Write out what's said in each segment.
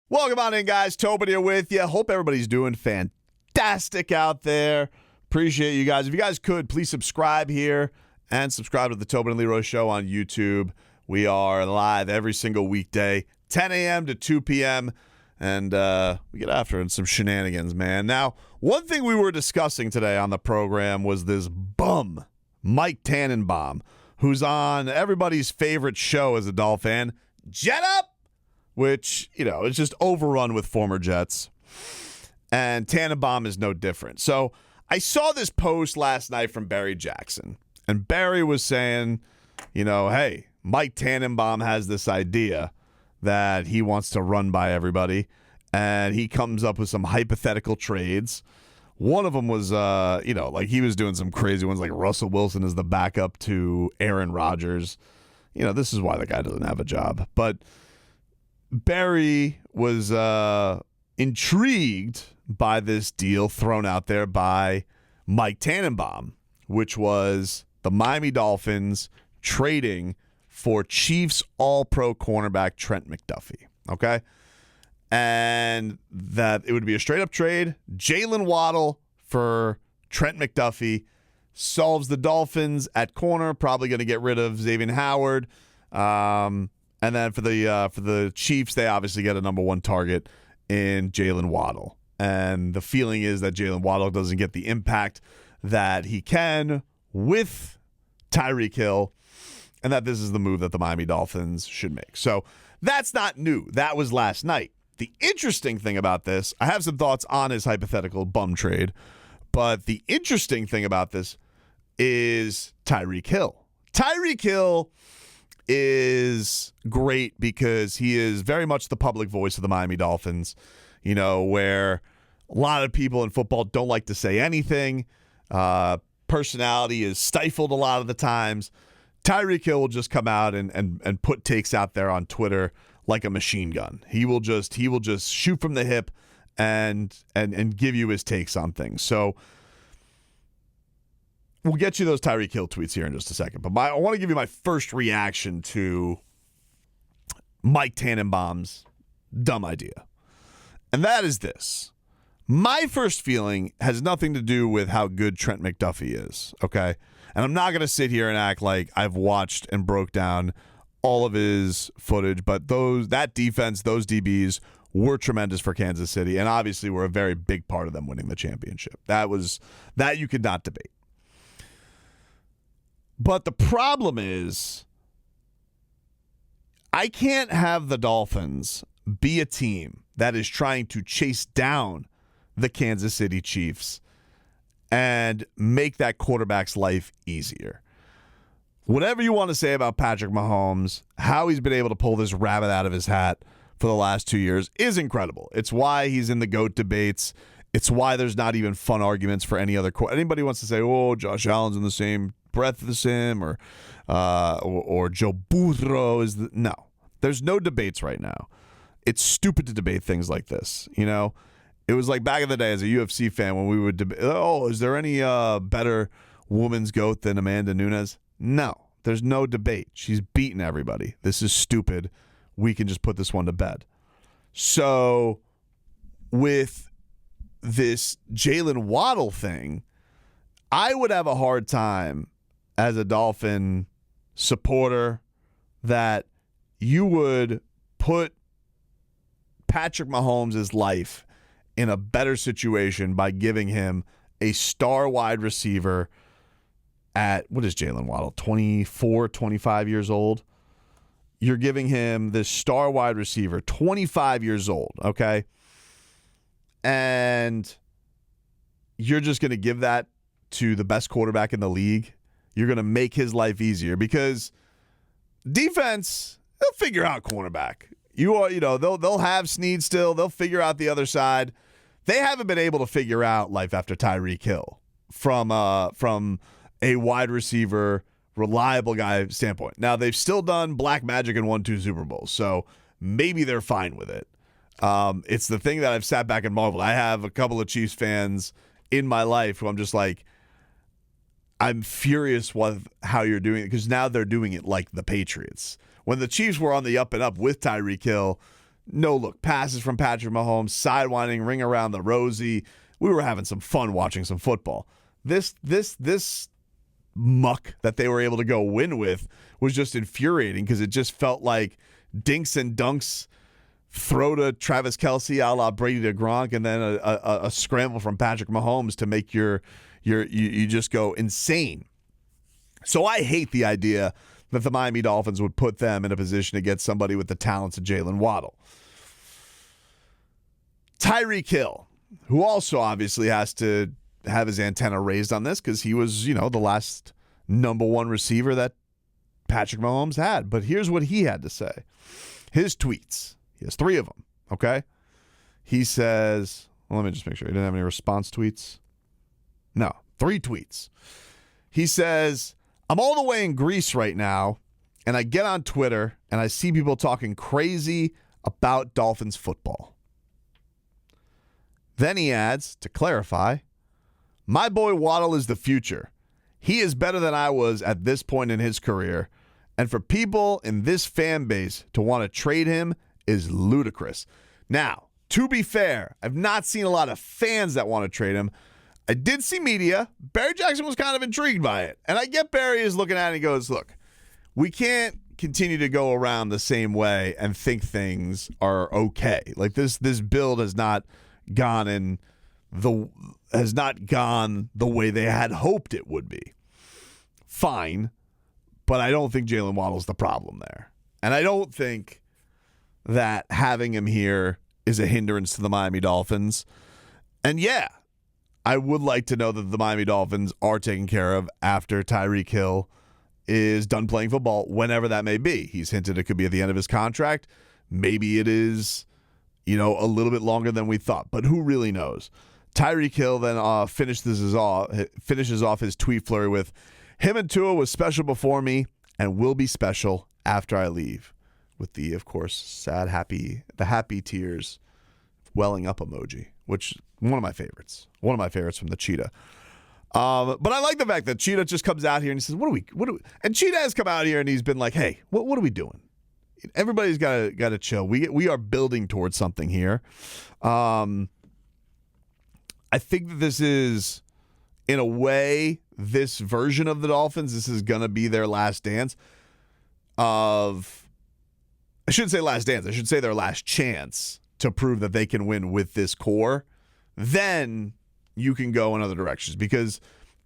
Welcome on in, guys. Tobin here with you. Hope everybody's doing fantastic out there. Appreciate you guys. If you guys could, please subscribe here and subscribe to the Tobin and Leroy Show on YouTube. We are live every single weekday, 10 a.m. to 2 p.m., and we get after it in some shenanigans, man. Now, one thing we were discussing today on the program was this bum, Mike Tannenbaum, who's on everybody's favorite show as a Dolphin fan, Jet Up, which, is just overrun with former Jets. And Tannenbaum is no different. So I saw this post last night from Barry Jackson. And Barry was saying, hey, Mike Tannenbaum has this idea that he wants to run by everybody. And he comes up with some hypothetical trades. One of them was, he was doing some crazy ones, like Russell Wilson is the backup to Aaron Rodgers. This is why the guy doesn't have a job. But Barry was intrigued by this deal thrown out there by Mike Tannenbaum, which was the Miami Dolphins trading for Chiefs All-Pro cornerback Trent McDuffie, okay? And that it would be a straight-up trade. Jaylen Waddle for Trent McDuffie solves the Dolphins at corner, probably going to get rid of Xavier Howard. And then for the Chiefs, they obviously get a number one target in Jaylen Waddle. And the feeling is that Jaylen Waddle doesn't get the impact that he can with Tyreek Hill, and that this is the move that the Miami Dolphins should make. So that's not new. That was last night. The interesting thing about this, I have some thoughts on his hypothetical bum trade, but the interesting thing about this is Tyreek Hill. Tyreek Hill is great because he is very much the public voice of the Miami Dolphins, where a lot of people in football don't like to say anything. Personality is stifled a lot of the times. Tyreek Hill will just come out and put takes out there on Twitter like a machine gun. He will just shoot from the hip and give you his takes on things. So we'll get you those Tyreek Hill tweets here in just a second. But I want to give you my first reaction to Mike Tannenbaum's dumb idea. And that is this. My first feeling has nothing to do with how good Trent McDuffie is, okay? And I'm not going to sit here and act like I've watched and broke down all of his footage, but that defense, those DBs were tremendous for Kansas City, and obviously were a very big part of them winning the championship. That you could not debate. But the problem is, I can't have the Dolphins be a team that is trying to chase down the Kansas City Chiefs and make that quarterback's life easier. Whatever you want to say about Patrick Mahomes, how he's been able to pull this rabbit out of his hat for the last 2 years is incredible. It's why he's in the GOAT debates. It's why there's not even fun arguments for any other anybody wants to say, oh, Josh Allen's in the same breath as him, or Joe Burrow is no. There's no debates right now. It's stupid to debate things like this. It was like back in the day as a UFC fan when we would debate, is there any better woman's GOAT than Amanda Nunes? No, there's no debate. She's beaten everybody. This is stupid. We can just put this one to bed. So with this Jaylen Waddle thing, I would have a hard time as a Dolphin supporter that you would put Patrick Mahomes' life in a better situation by giving him a star wide receiver at, what is Jaylen Waddle, 24, 25 years old? You're giving him this star wide receiver, 25 years old, okay? And you're just going to give that to the best quarterback in the league. You're going to make his life easier because defense, they'll figure out cornerback. They'll have Snead still. They'll figure out the other side. They haven't been able to figure out life after Tyreek Hill from a wide receiver, reliable guy standpoint. Now, they've still done black magic and won 2 Super Bowls, so maybe they're fine with it. It's the thing that I've sat back and marveled. I have a couple of Chiefs fans in my life who I'm just like, I'm furious with how you're doing it because now they're doing it like the Patriots. When the Chiefs were on the up and up with Tyreek Hill, no-look passes from Patrick Mahomes, sidewinding, ring around the rosy. We were having some fun watching some football. This muck that they were able to go win with was just infuriating because it just felt like dinks and dunks, throw to Travis Kelce a la Brady to Gronk, and then a scramble from Patrick Mahomes to make you just go insane. So I hate the idea that the Miami Dolphins would put them in a position to get somebody with the talents of Jaylen Waddle. Tyreek Hill, who also obviously has to have his antenna raised on this because he was, the last number one receiver that Patrick Mahomes had. But here's what he had to say. His tweets. He has 3 of them, okay? He says, let me just make sure. He didn't have any response tweets. No, 3 tweets. He says, I'm all the way in Greece right now, and I get on Twitter, and I see people talking crazy about Dolphins football. Then he adds, to clarify, my boy Waddle is the future. He is better than I was at this point in his career, and for people in this fan base to want to trade him is ludicrous. Now, to be fair, I've not seen a lot of fans that want to trade him. I did see media. Barry Jackson was kind of intrigued by it. And I get Barry is looking at it and he goes, look, we can't continue to go around the same way and think things are okay. Like this build has not gone the way they had hoped it would be. Fine, but I don't think Jaylen Waddle's the problem there. And I don't think that having him here is a hindrance to the Miami Dolphins. And yeah, I would like to know that the Miami Dolphins are taken care of after Tyreek Hill is done playing football, whenever that may be. He's hinted it could be at the end of his contract. Maybe it is, a little bit longer than we thought, but who really knows? Tyreek Hill then finishes off his tweet flurry with, him and Tua was special before me and will be special after I leave. With the, of course, the happy tears welling up emoji, which one of my favorites. One of my favorites from the Cheetah. But I like the fact that Cheetah just comes out here and he says, what do we, and Cheetah has come out here and he's been like, hey, what are we doing? Everybody's got to chill. We are building towards something here. I think that this is, in a way, this version of the Dolphins, this is going to be their last dance I shouldn't say last dance. I should say their last chance to prove that they can win with this core. Then you can go in other directions. Because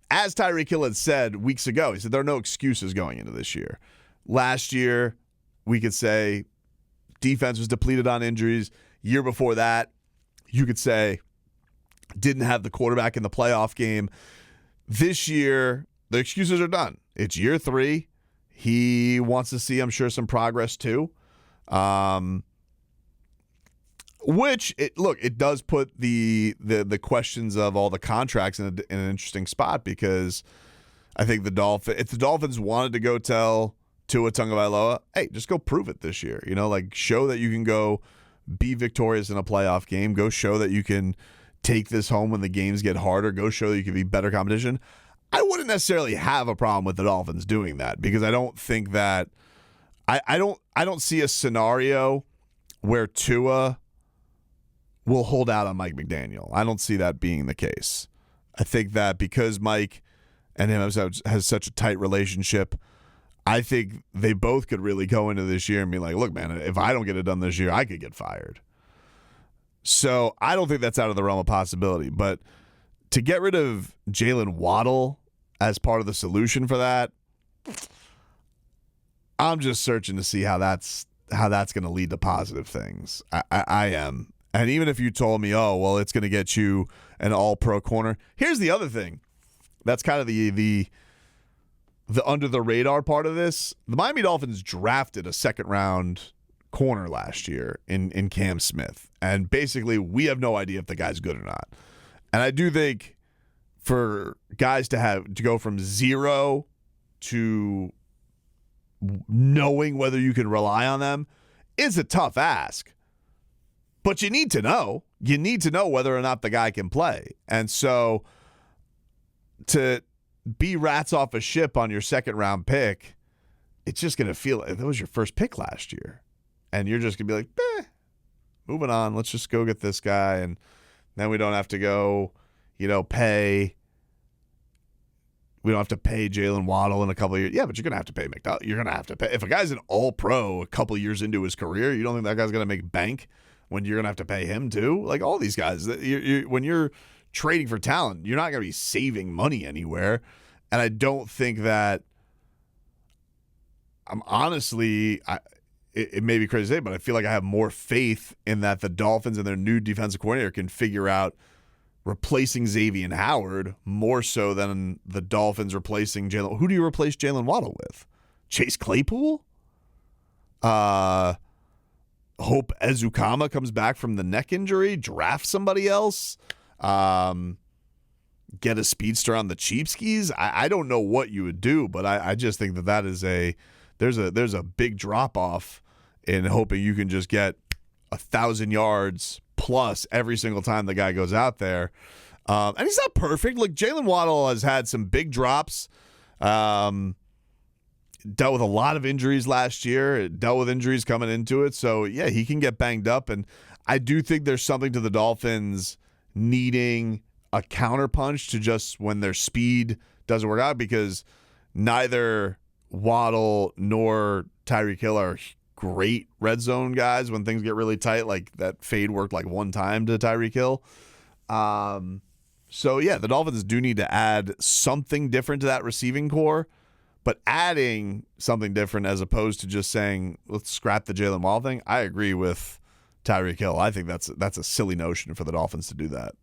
as Tyreek Hill had said weeks ago, he said there are no excuses going into this year. Last year, we could say defense was depleted on injuries. Year before that, you could say didn't have the quarterback in the playoff game. This year, the excuses are done. It's year 3. He wants to see, I'm sure, some progress too. It does put the questions of all the contracts in an interesting spot, because I think if the Dolphins wanted to go tell Tua Tagovailoa, hey, just go prove it this year, show that you can go be victorious in a playoff game, go show that you can take this home when the games get harder, go show that you can be better competition. I wouldn't necessarily have a problem with the Dolphins doing that, because I don't think that I don't see a scenario where Tua will hold out on Mike McDaniel. I don't see that being the case. I think that because Mike and him has such a tight relationship, I think they both could really go into this year and be like, look, man, if I don't get it done this year, I could get fired. So I don't think that's out of the realm of possibility. But to get rid of Jaylen Waddle as part of the solution for that, I'm just searching to see how that's going to lead to positive things. I am. And even if you told me, oh, well, it's going to get you an all-pro corner. Here's the other thing. That's kind of the under-the-radar part of this. The Miami Dolphins drafted a second-round corner last year in Cam Smith. And basically, we have no idea if the guy's good or not. And I do think for guys to go from 0 to knowing whether you can rely on them is a tough ask. But you need to know. You need to know whether or not the guy can play. And so to be rats off a ship on your second-round pick, it's just going to feel like that was your first pick last year. And you're just going to be like, moving on. Let's just go get this guy, and then we don't have to go, pay. We don't have to pay Jaylen Waddle in a couple of years. Yeah, but you're going to have to pay McDonald. You're going to have to pay. If a guy's an all-pro a couple of years into his career, you don't think that guy's going to make bank when you're going to have to pay him too? Like all these guys, when you're trading for talent, you're not going to be saving money anywhere. And I don't think that I'm honestly, it may be crazy to say, but I feel like I have more faith in that the Dolphins and their new defensive coordinator can figure out replacing Xavier Howard more so than the Dolphins replacing Jaylen. Who do you replace Jaylen Waddle with? Chase Claypool? Hope Ezukama comes back from the neck injury? Draft somebody else? Get a speedster on the cheap skis? I don't know what you would do, but I just think that is there's a big drop off in hoping you can just get 1,000 yards plus every single time the guy goes out there. And he's not perfect. Look, Jaylen Waddle has had some big drops. Dealt with a lot of injuries last year. Dealt with injuries coming into it. So, yeah, he can get banged up. And I do think there's something to the Dolphins needing a counterpunch to just when their speed doesn't work out, because neither Waddle nor Tyreek Hill are great red zone guys when things get really tight. Like that fade worked like one time to Tyreek Hill. So, yeah, the Dolphins do need to add something different to that receiving core, but adding something different as opposed to just saying, let's scrap the Jaylen Waddle thing. I agree with Tyreek Hill. I think that's a silly notion for the Dolphins to do that.